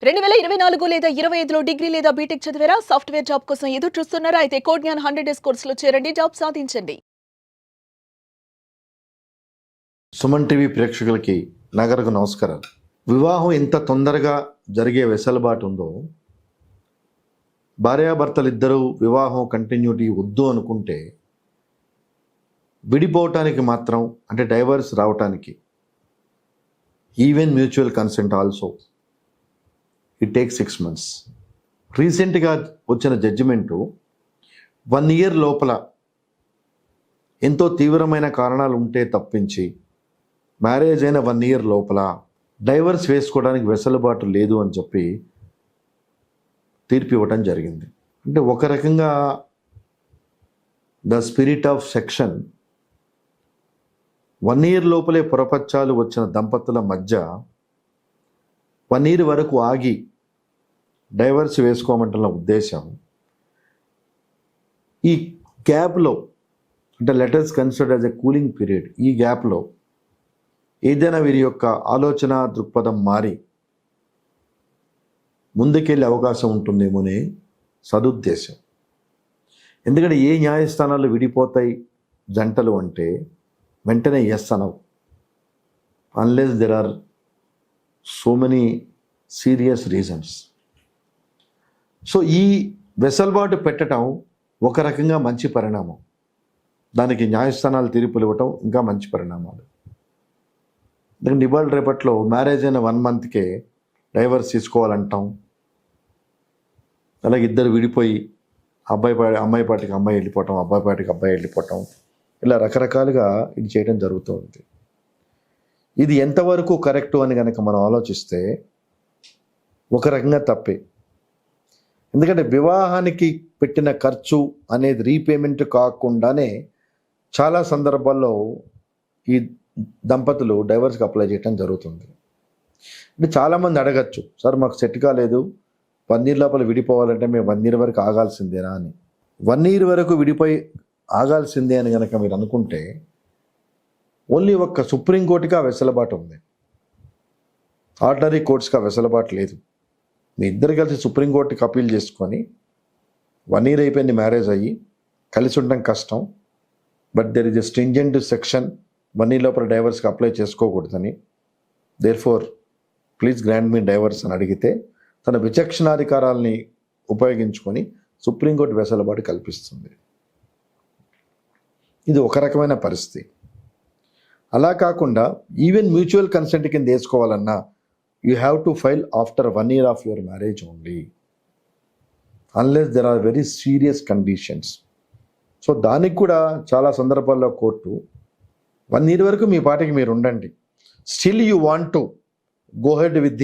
2024 లేదా 25లో డిగ్రీ లేదా బీటెక్ చదివారా? సాఫ్ట్‌వేర్ జాబ్ కోసం ఎదురు చూస్తున్నారా? అయితే కోడ్ జ్ఞాన్ 100 డేస్ కోర్సులో చేరండి, జాబ్ సాధించండి. సుమన్ టీవీ ప్రేక్షకులకి నగరకు నమస్కారాలు. వివాహం ఎంత తొందరగా జరిగే వెసులుబాటు ఉందో, భార్యాభర్తలిద్దరూ వివాహం కంటిన్యూటీ వద్దు అనుకుంటే విడిపోవటానికి మాత్రం, అంటే డైవర్స్ రావటానికి, even mutual consent also it takes 6 months. రీసెంట్గా వచ్చిన జడ్జిమెంటు 1 year లోపల ఎంతో తీవ్రమైన కారణాలు ఉంటే తప్పించి మ్యారేజ్ అయిన 1 year లోపల డైవర్స్ వేసుకోవడానికి వెసులుబాటు లేదు అని చెప్పి తీర్పు ఇవ్వటం జరిగింది. అంటే ఒక రకంగా the spirit of section 1 year లోపలే పొరపచ్చాలు వచ్చిన దంపతుల మధ్య 1 year వరకు ఆగి డైవర్స్ వేసుకోమంటున్న ఉద్దేశం, ఈ గ్యాప్లో, అంటే letters considered as a cooling period, ఈ గ్యాప్లో ఏదైనా వీరి యొక్క ఆలోచన దృక్పథం మారి ముందుకెళ్ళే అవకాశం ఉంటుందేమోనే సదుద్దేశం. ఎందుకంటే ఏ న్యాయస్థానాలు విడిపోతాయి జంటలు అంటే వెంటనే ఎస్ అనవు, unless there are so many serious reasons. So ఈ వెసులుబాటు పెట్టడం ఒక రకంగా మంచి పరిణామం, దానికి న్యాయస్థానాలు తీర్పులు ఇవ్వటం ఇంకా మంచి పరిణామాలు. ఎందుకంటే ఇవాళ రేపట్లో మ్యారేజ్ అయిన 1 monthకే డైవర్స్ తీసుకోవాలంటాం, అలాగే ఇద్దరు విడిపోయి అమ్మాయి పాటికి అమ్మాయి వెళ్ళిపోవటం, అబ్బాయి పాటికి అబ్బాయి వెళ్ళిపోవటం, ఇలా రకరకాలుగా ఇది చేయడం జరుగుతుంది. ఇది ఎంతవరకు కరెక్టు అని కనుక మనం ఆలోచిస్తే ఒక రకంగా తప్పే. ఎందుకంటే వివాహానికి పెట్టిన ఖర్చు అనేది రీపేమెంట్ కాకుండానే చాలా సందర్భాల్లో ఈ దంపతులు డైవర్స్కి అప్లై చేయడం జరుగుతుంది. అంటే చాలామంది అడగచ్చు, సార్ మాకు సెట్ కాలేదు, 1 year లోపల విడిపోవాలంటే మేము 1 year వరకు ఆగాల్సిందేనా అని. 1 year వరకు విడిపోయి ఆగాల్సిందే అని కనుక మీరు అనుకుంటే ఓన్లీ ఒక్క సుప్రీంకోర్టుకి ఆ వెసులుబాటు ఉంది, ఆర్డినరీ కోర్ట్స్కి ఆ వెసులుబాటు లేదు. మీ ఇద్దరు కలిసి సుప్రీంకోర్టుకి అప్పీల్ చేసుకొని 1 year అయిపోయింది మ్యారేజ్ అయ్యి, కలిసి ఉండడం కష్టం, but there is a stringent section 1 year లోపల డైవర్స్కి అప్లై చేసుకోకూడదని, therefore please grant me divorce అని అడిగితే తన విచక్షణాధికారాలని ఉపయోగించుకొని సుప్రీంకోర్టు వెసులుబాటు కల్పిస్తుంది. ఇది ఒక రకమైన పరిస్థితి. అలా కాకుండా ఈవెన్ మ్యూచువల్ కన్సెంట్ కింద వేసుకోవాలన్నా you have to file after 1 year of your marriage only, unless there are very serious conditions. So దానికి కూడా చాలా సందర్భాల్లో కోర్టు 1 year వరకు మీ పాటికి మీరు ఉండండి, still you want to go head with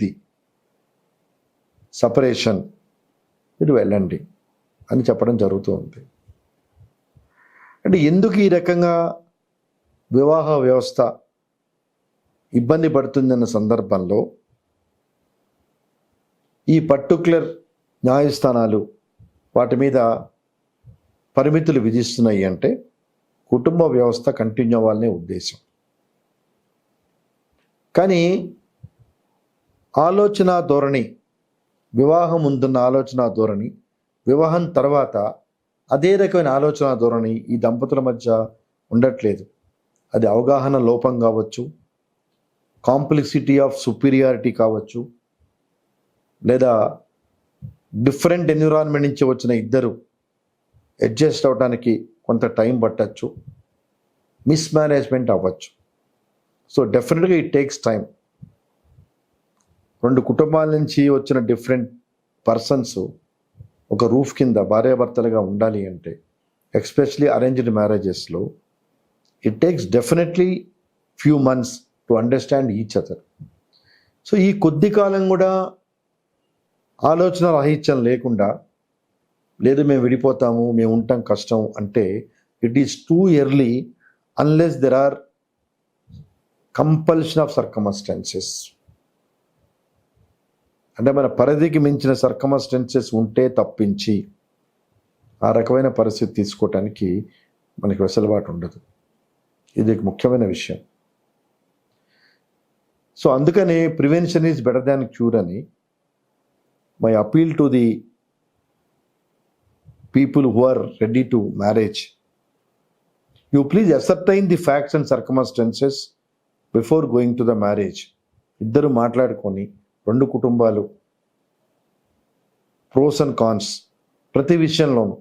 the separation, మీరు వెళ్ళండి అని చెప్పడం జరుగుతూ ఉంది. అంటే ఎందుకు ఈ రకంగా వివాహ వ్యవస్థ ఇబ్బంది పడుతుందన్న సందర్భంలో ఈ పర్టిక్యులర్ న్యాయస్థానాలు వాటి మీద పరిమితులు విధిస్తున్నాయి అంటే కుటుంబ వ్యవస్థ కంటిన్యూ అవ్వాలనే ఉద్దేశం. కానీ ఆలోచన ధోరణి, వివాహం ముందున్న ఆలోచన ధోరణి, వివాహం తర్వాత అదే రకమైన ఆలోచన ధోరణి ఈ దంపతుల మధ్య ఉండట్లేదు. అది అవగాహన లోపం కావచ్చు, కాంప్లెక్సిటీ ఆఫ్ సుపీరియారిటీ కావచ్చు, లేదా డిఫరెంట్ ఎన్విరాన్మెంట్ నుంచి వచ్చిన ఇద్దరు అడ్జస్ట్ అవడానికి కొంత టైం పట్టచ్చు, మిస్ మేనేజ్మెంట్ అవ్వచ్చు. సో డెఫినెట్గా ఇట్ టేక్స్ టైం. 2 కుటుంబాల నుంచి వచ్చిన డిఫరెంట్ పర్సన్స్ ఒక రూఫ్ కింద భార్యాభర్తలుగా ఉండాలి అంటే, ఎస్పెషలీ అరేంజ్డ్ మ్యారేజెస్లో, it takes definitely few months to understand each other. So ఈ కొద్ది కాలం కూడా ఆలోచన రాహిత్యం లేకుండా, లేదు మేము విడిపోతాము, మేము ఉంటాం కష్టం అంటే it is too early unless there are compulsion of circumstances. అంటే మన పరిధికి మించిన సర్కమస్టెన్సెస్ ఉంటే తప్పించి ఆ రకమైన పరిస్థితి తీసుకోవటానికి మనకి వెసులుబాటు ఉండదు. ఇది ముఖ్యమైన విషయం. సో అందుకనే prevention is better than cure అని my appeal to the people who are ready to marriage, you please ascertain the facts and circumstances before going to the marriage. ఇద్దరు మాట్లాడుకొని, రెండు కుటుంబాలు ప్రోస్ అండ్ కాన్స్ ప్రతి విషయంలోనూ,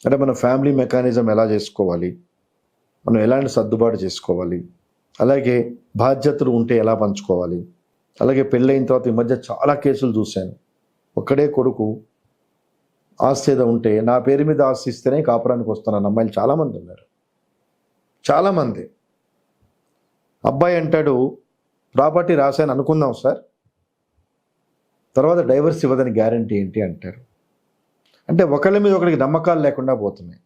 అంటే మన ఫ్యామిలీ మెకానిజం ఎలా చేసుకోవాలి, మనం ఎలాంటి సర్దుబాటు చేసుకోవాలి, అలాగే బాధ్యతలు ఉంటే ఎలా పంచుకోవాలి, అలాగే పెళ్ళైన తర్వాత ఈ మధ్య చాలా కేసులు చూశాను. ఒక్కడే కొడుకు ఆస్తి ఏదో ఉంటే నా పేరు మీద ఆస్తి ఇస్తేనే కాపురానికి వస్తానన్న అమ్మాయిలు చాలామంది ఉన్నారు. చాలామంది అబ్బాయి అంటాడు ప్రాపర్టీ రాశాను అనుకుందాం సార్, తర్వాత డైవర్స్ ఇవ్వదని గ్యారంటీ ఏంటి అంటారు. అంటే ఒకళ్ళ మీద ఒకరికి నమ్మకాలు లేకుండా పోతున్నాయి.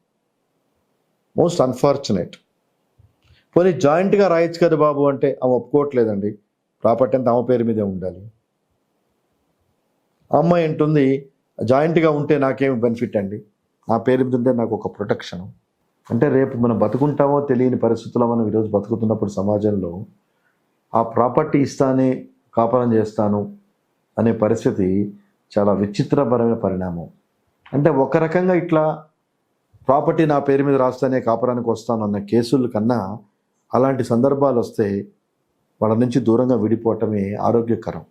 Most unfortunate. పోనీ జాయింట్గా రాయొచ్చు కదా బాబు అంటే ఆమె ఒప్పుకోవట్లేదండి, ప్రాపర్టీ అంతా ఆమె పేరు మీదే ఉండాలి. అమ్మాయి అంటుంది జాయింట్గా ఉంటే నాకేమి బెనిఫిట్ అండి, నా పేరు మీద ఉంటే నాకు ఒక ప్రొటెక్షన్. అంటే రేపు మనం బతుకుంటామో తెలియని పరిస్థితుల్లో మనం ఈరోజు బతుకుతున్నప్పుడు సమాజంలో ఆ ప్రాపర్టీ ఇస్తానే కాపురం చేస్తాను అనే పరిస్థితి చాలా విచిత్రపరమైన పరిణామం. అంటే ఒక రకంగా ఇట్లా ప్రాపర్టీ నా పేరు మీద రాస్తానే కాపురానికి వస్తాను అన్న కేసుల కన్నా అలాంటి సందర్భాలు వస్తే వాళ్ళ నుంచి దూరంగా విడిపోవటమే ఆరోగ్యకరం.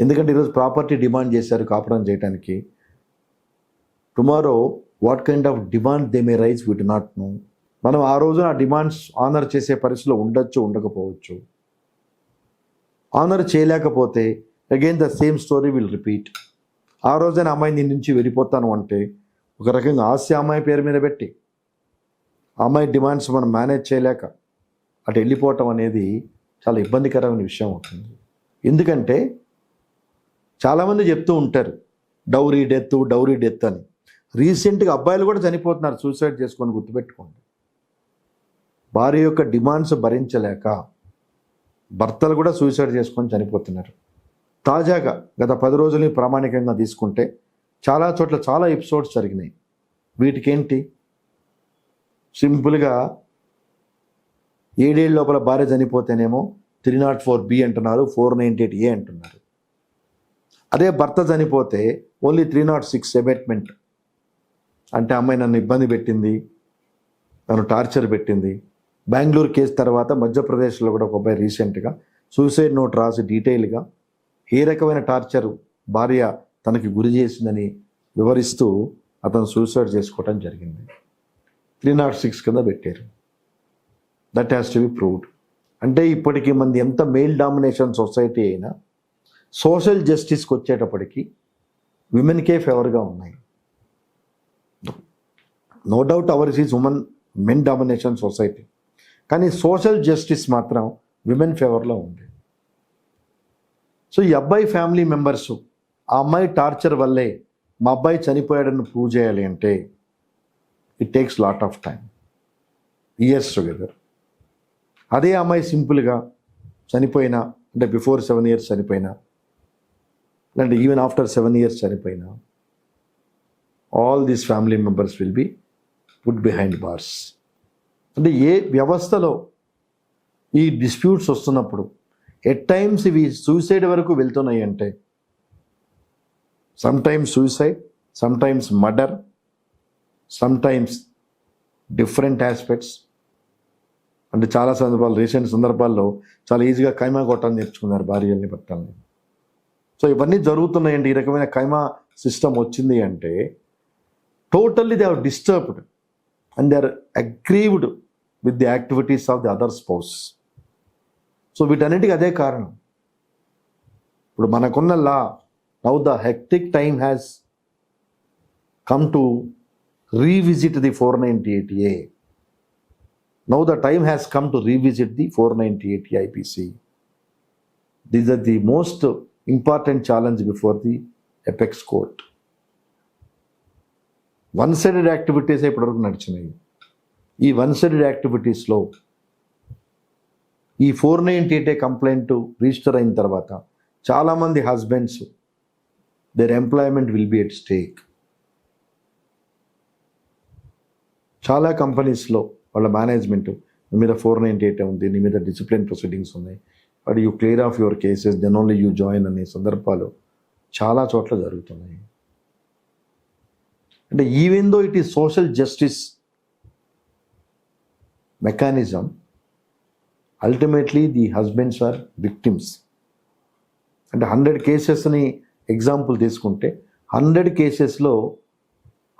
ఎందుకంటే ఈరోజు ప్రాపర్టీ డిమాండ్ చేశారు కాపురం చేయడానికి. Tomorrow what kind of demand they may raise we do not know. మనం ఆ రోజున ఆ డిమాండ్స్ ఆనర్ చేసే పరిస్థితిలో ఉండొచ్చు, ఉండకపోవచ్చు. ఆనర్ చేయలేకపోతే again the same story will repeat. ఆ రోజైన అమ్మాయి నీ నుంచి వెళ్ళిపోతాను అంటే ఒక రకంగా ఆస్తి అమ్మాయి పేరు మీద పెట్టి అమ్మాయి డిమాండ్స్ మనం మేనేజ్ చేయలేక అటు వెళ్ళిపోవటం అనేది చాలా ఇబ్బందికరమైన విషయం అవుతుంది. ఎందుకంటే చాలామంది చెప్తూ ఉంటారు డౌరీ డెత్ అని. రీసెంట్గా అబ్బాయిలు కూడా చనిపోతున్నారు సూసైడ్ చేసుకొని, గుర్తుపెట్టుకోండి. భార్య యొక్క డిమాండ్స్ భరించలేక భర్తలు కూడా సూసైడ్ చేసుకొని చనిపోతున్నారు. తాజాగా గత 10 రోజులని ప్రామాణికంగా తీసుకుంటే చాలా చోట్ల చాలా ఎపిసోడ్స్ జరిగినాయి. వీటికేంటి, సింపుల్గా 7 ఏళ్ళ లోపల భార్య చనిపోతేనేమో 304B అంటున్నారు, 498A అంటున్నారు. అదే భర్త చనిపోతే ఓన్లీ 306 అబెట్మెంట్. అంటే అమ్మాయి నన్ను ఇబ్బంది పెట్టింది, నన్ను టార్చర్ పెట్టింది. బెంగళూరు కేసు తర్వాత మధ్యప్రదేశ్లో కూడా ఒక అబ్బాయి రీసెంట్గా సూసైడ్ నోట్ రాసి డీటెయిల్గా ఏ రకమైన టార్చర్ భార్య తనకి గురి చేసిందని వివరిస్తూ అతను సూసైడ్ చేసుకోవటం జరిగింది. 306 కింద పెట్టారు. That has to be proved. అంటే ఇప్పటికీ మంది ఎంత మేల్ డామినేషన్ సొసైటీ అయినా సోషల్ జస్టిస్కి వచ్చేటప్పటికి విమెన్కే ఫేవర్గా ఉన్నాయి. No doubt ours is men domination society, కానీ సోషల్ జస్టిస్ మాత్రం విమెన్ ఫేవర్లో ఉంది. సో ఈ అబ్బాయి ఫ్యామిలీ మెంబర్స్ ఆ అమ్మాయి టార్చర్ వల్లే మా అబ్బాయి చనిపోయాడని ప్రూవ్ చేయాలి అంటే it takes lot of time, years together. అదే అమ్మాయి సింపుల్గా చనిపోయినా, అంటే బిఫోర్ 7 years చనిపోయినా, అంటే ఈవెన్ ఆఫ్టర్ 7 years చనిపోయినా, all these family members will be put behind bars. అంటే ఏ వ్యవస్థలో ఈ డిస్ప్యూట్స్ వస్తున్నప్పుడు ఎట్ టైమ్స్ ఇవి సూసైడ్ వరకు వెళ్తున్నాయి అంటే some times suicide, some times murder, some times different aspects. అంటే చాలా సందర్భాలు, రీసెంట్ సందర్భాల్లో చాలా ఈజీగా కైమా కొట్టని నేర్చుకున్నారు భార్యల్ని, భర్తల్ని. సో ఇవన్నీ జరుగుతున్నాయండి. ఈ రకమైన కైమా సిస్టమ్ వచ్చింది అంటే totally they are disturbed and they are aggrieved with the activities of the other spouse. So వీటన్నిటికీ అదే కారణం. ఇప్పుడు మనకున్న law, now the hectic time has come to revisit the 498A. Now the time has come to revisit the 498 IPC. These are the most important challenge before the apex court. One sided activities ఇప్పటివరకు నడిచినాయి. ఈ one sided యాక్టివిటీస్లో ఈ 498A complaint register అయిన తర్వాత చాలామంది husbands their employment will be at stake. చాలా కంపెనీస్లో వాళ్ళ మేనేజ్మెంట్ నీ మీద 498 ఉంది, నీ మీద డిసిప్లిన్ ప్రొసీడింగ్స్ ఉన్నాయి, but you clear of your cases then only you join అనే సందర్భాలు చాలా చోట్ల జరుగుతున్నాయి. అంటే even though it is social justice mechanism, ultimately the husbands are victims. అంటే 100 కేసెస్ని ఎగ్జాంపుల్ తీసుకుంటే 100 కేసెస్లో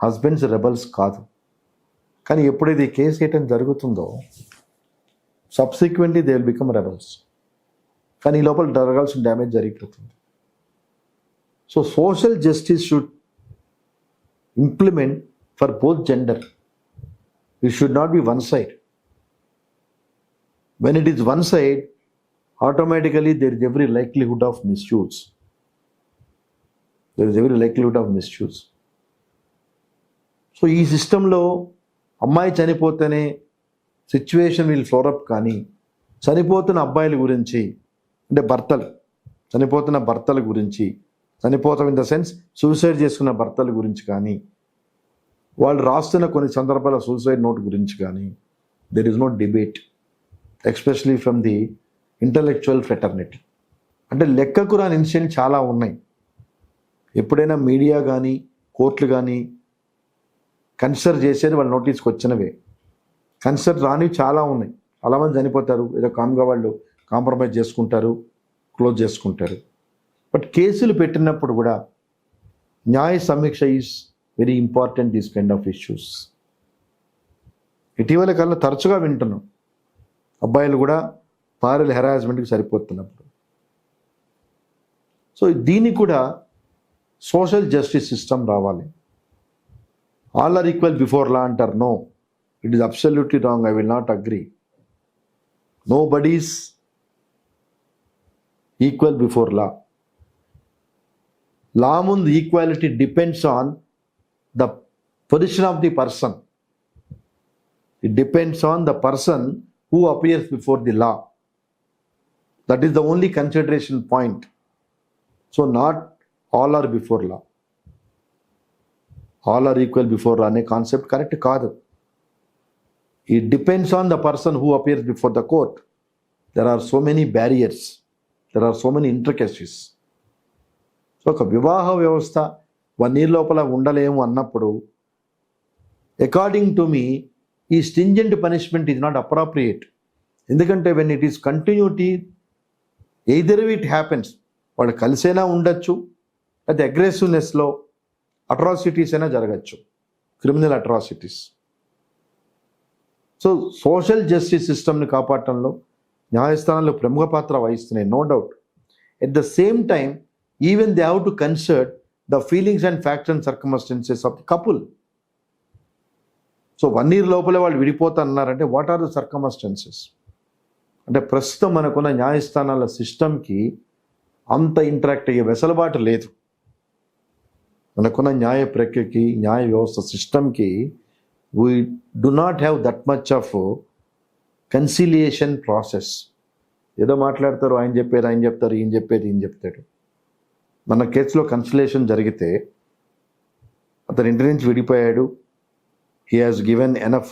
హస్బెండ్స్ రెబల్స్ కాదు. కానీ ఎప్పుడైతే ఈ కేసు వేయటం జరుగుతుందో subsequently they will become rebels. కానీ ఈ లోపల జరగాల్సిన డ్యామేజ్ జరిగిపోతుంది. So social justice should implement for both gender. It should not be one side. When it is one side, automatically there is every likelihood of misuse. There is every likelihood of misuse. So ఈ సిస్టంలో అమ్మాయి చనిపోతేనే situation will floor up. కానీ చనిపోతున్న అబ్బాయిల గురించి, అంటే చనిపోతున్న భర్తల గురించి, చనిపోతాం in the sense suicide చేసుకున్న భర్తల గురించి కానీ, వాళ్ళు రాస్తున్న కొన్ని సందర్భాల సూసైడ్ నోట్ గురించి కానీ there is no debate, especially from the intellectual fraternity. అంటే లెక్కకు రాని ఇన్సిడెంట్ చాలా ఉన్నాయి. ఎప్పుడైనా మీడియా కానీ కోర్టులు కానీ కన్సిడర్ చేసేది వాళ్ళ నోటీస్కి వచ్చినవే. కన్సిడర్ రానివి చాలా ఉన్నాయి. చాలామంది చనిపోతారు, ఏదో కామ్గా వాళ్ళు కాంప్రమైజ్ చేసుకుంటారు, క్లోజ్ చేసుకుంటారు. బట్ కేసులు పెట్టినప్పుడు కూడా న్యాయ సమీక్ష is very important these kind of issues. ఇటీవల కాలంలో తరచుగా వింటున్నాం అబ్బాయిలు కూడా భార్యల హెరాస్మెంట్కి సరిపోతున్నప్పుడు. సో దీనికి కూడా సోషల్ జస్టిస్ సిస్టమ్ రావాలి. All are equal before law అంటారు. No, it is absolutely wrong. I will not agree. Nobody's equal before law. Law ముందు equality depends on the position of the person. It depends on the person who appears before the law. That is the only consideration point. So not all are before law. All are equal before law అనే concept correct కాదు. It depends on the person who appears before the court. There are so many barriers. There are so many intricacies. So ఒక వివాహ వ్యవస్థ 1 year లోపల ఉండలేము అన్నప్పుడు according to me ఈ stringent punishment is not appropriate. ఎందుకంటే when it is continuity, either it happens, వాళ్ళు కలిసైనా ఉండొచ్చు, అది అగ్రెసివ్నెస్లో అట్రాసిటీస్ అయినా జరగచ్చు, criminal atrocities. So social justice సిస్టమ్ని కాపాడటంలో న్యాయస్థానాలు ప్రముఖ పాత్ర వహిస్తున్నాయి, no doubt. At the same time even they have to consider the feelings and facts and circumstances of the couple. So 1 year లోపలే వాళ్ళు విడిపోతున్నారంటే వాట్ ఆర్ ద సర్కమ్స్టెన్సెస్? అంటే ప్రస్తుతం మనకున్న న్యాయస్థానాల సిస్టమ్కి అంత ఇంటరాక్ట్ అయ్యే వెసలుబాటు లేదు. మనకున్న న్యాయ ప్రక్రియకి, న్యాయ వ్యవస్థ సిస్టమ్కి we do not have that much of conciliation process. ఏదో మాట్లాడతారు, ఆయన చెప్పేది ఆయన చెప్తారు, ఈయన చెప్పేది ఈయన చెప్తాడు. మన కేసులో కన్సిలేషన్ జరిగితే అతని ఇంటి నుంచి విడిపోయాడు, he has given enough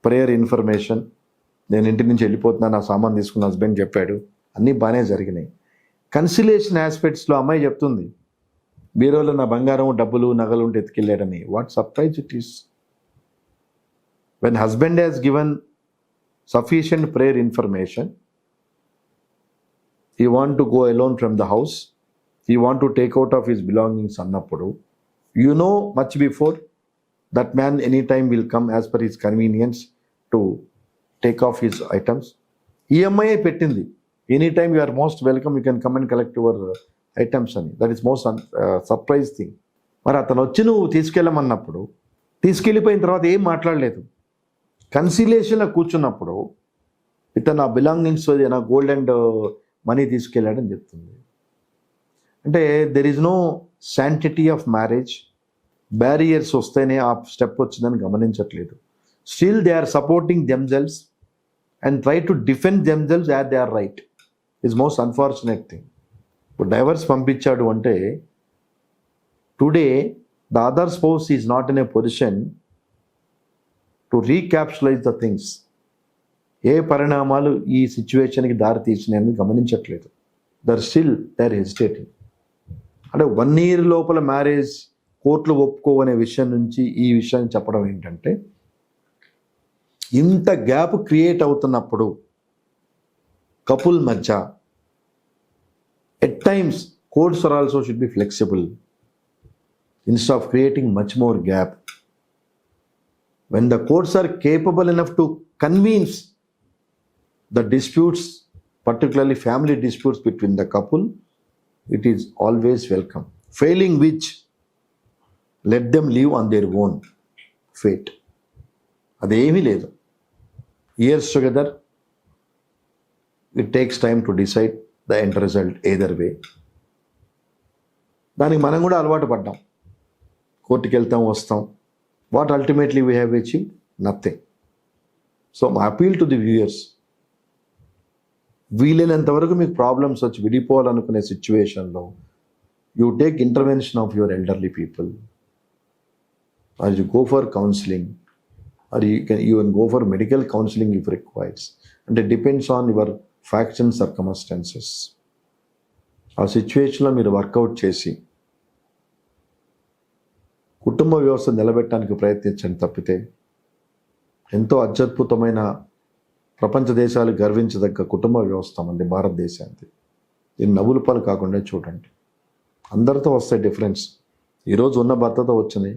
prayer information, నేను ఇంటి నుంచి వెళ్ళిపోతున్నాను, నా సామాన్ తీసుకున్న హస్బెండ్ చెప్పాడు, అన్నీ బాగానే జరిగినాయి. కన్సిలేషన్ ఆస్పెక్ట్స్లో అమ్మాయి చెప్తుంది, బీరోలో నా బంగారం, డబ్బులు, నగలు ఉంటే ఎత్తుకెళ్ళాడని. What surprise it is when husband has given sufficient prayer information. he want to go alone from the house, he want to take out of his belongings అన్నప్పుడు, you know much before that man anytime will come as per his convenience to take off his items. EMI పెట్టింది, anytime you are most welcome, you can come and collect your items అని. that is most surprise thing. మరి అతను వచ్చి నువ్వు తీసుకెళ్ళమన్నప్పుడు తీసుకెళ్ళిపోయిన తర్వాత ఏం మాట్లాడలేదు. కన్సిలేషన్లో కూర్చున్నప్పుడు ఇతను ఆ బిలాంగింగ్స్ నా గోల్డ్ అండ్ మనీ తీసుకెళ్ళాడని చెప్తుంది. అంటే there is no sanctity of marriage. Barriers వస్తేనే ఆ స్టెప్ వచ్చిందని గమనించట్లేదు. Still they are supporting themselves and try to defend themselves as they are right. Is most unfortunate thing. ఇప్పుడు డైవర్స్ పంపించాడు అంటే today the other spouse is not in a position to recapitulate the things. ఏ పరిణామాలు ఈ సిచ్యువేషన్కి దారి తీసినాయని గమనించట్లేదు. There hesitating. అంటే 1 year లోపల మ్యారేజ్ కోర్టులు ఒప్పుకోవనే విషయం నుంచి ఈ విషయాన్ని చెప్పడం ఏంటంటే, ఇంత గ్యాప్ క్రియేట్ అవుతున్నప్పుడు కపుల్ మధ్య at times courts are also should be flexible instead of creating much more gap. When the courts are capable enough to convince the disputes, particularly family disputes between the couple, it is always welcome. Failing which, let them live on their own fate. అదేమీ లేదు. Years together, it takes time to decide the end result either way. దానికి మనం కూడా అలవాటు పడ్డాం. కోర్టుకి వెళ్తాం, వస్తాం. What ultimately we have achieved? Nothing. So my appeal to the viewers, వీలైనంత వరకు మీకు ప్రాబ్లమ్స్ వచ్చి విడిపోవాలనుకునే సిచ్యువేషన్లో you take intervention of your elderly people, or you go for counselling, or you can go for medical counselling if requires. అంటే depends on your facts and circumstances. ఆ సిచ్యువేషన్లో మీరు వర్కౌట్ చేసి కుటుంబ వ్యవస్థ నిలబెట్టడానికి ప్రయత్నించండి తప్పితే, ఎంతో అత్యద్భుతమైన ప్రపంచ దేశాలు గర్వించదగ్గ కుటుంబ వ్యవస్థ మంది భారతదేశానికి. దీన్ని నవ్వుల పాలు కాకుండా చూడండి. అందరితో వస్తాయి డిఫరెన్స్. ఈరోజు ఉన్న భర్తతో వచ్చినాయి,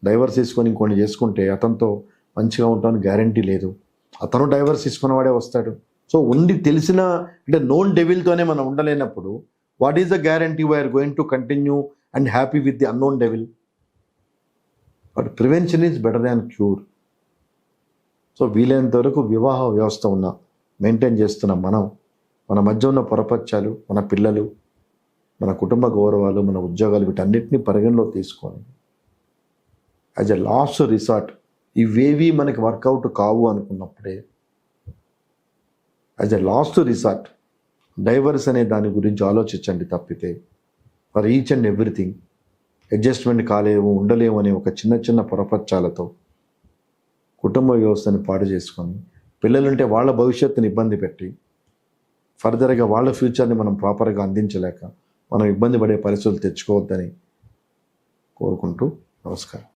డైవర్స్ తీసుకొని ఇంకొన్ని చేసుకుంటే అతనితో మంచిగా ఉంటామని గ్యారంటీ లేదు. అతను డైవర్స్ తీసుకున్నవాడే వస్తాడు. సో ఉండి తెలిసిన అంటే నోన్ డెవిల్తోనే మనం ఉండలేనప్పుడు what is the guarantee we are going to continue and happy with the unknown devil? But prevention is better than cure. So వీలైనంత వరకు వివాహ వ్యవస్థ మెయింటైన్ చేస్తున్న మన మధ్య ఉన్న పొరపచ్చాలు, మన పిల్లలు, మన కుటుంబ గౌరవాలు, మన ఉద్యోగాలు, వీటన్నిటిని పరిగణలో తీసుకొని యాజ్ ఎ లాస్ట్ రిసార్ట్, ఇవేవి మనకి వర్కౌట్ కావు అనుకున్నప్పుడే as a last resort divorce అనే దాని గురించి ఆలోచించండి తప్పితే for each and everything adjustment కాలేము, ఉండలేము అనే ఒక చిన్న పొరపచ్చాలతో కుటుంబ వ్యవస్థని పాడు చేసుకొని పిల్లలుంటే వాళ్ళ భవిష్యత్తుని ఇబ్బంది పెట్టి ఫర్దర్గా వాళ్ళ ఫ్యూచర్ని మనం ప్రాపర్గా అందించలేక మనం ఇబ్బంది పడే పరిస్థితులు తెచ్చుకోవద్దని కోరుకుంటూ నమస్కారం.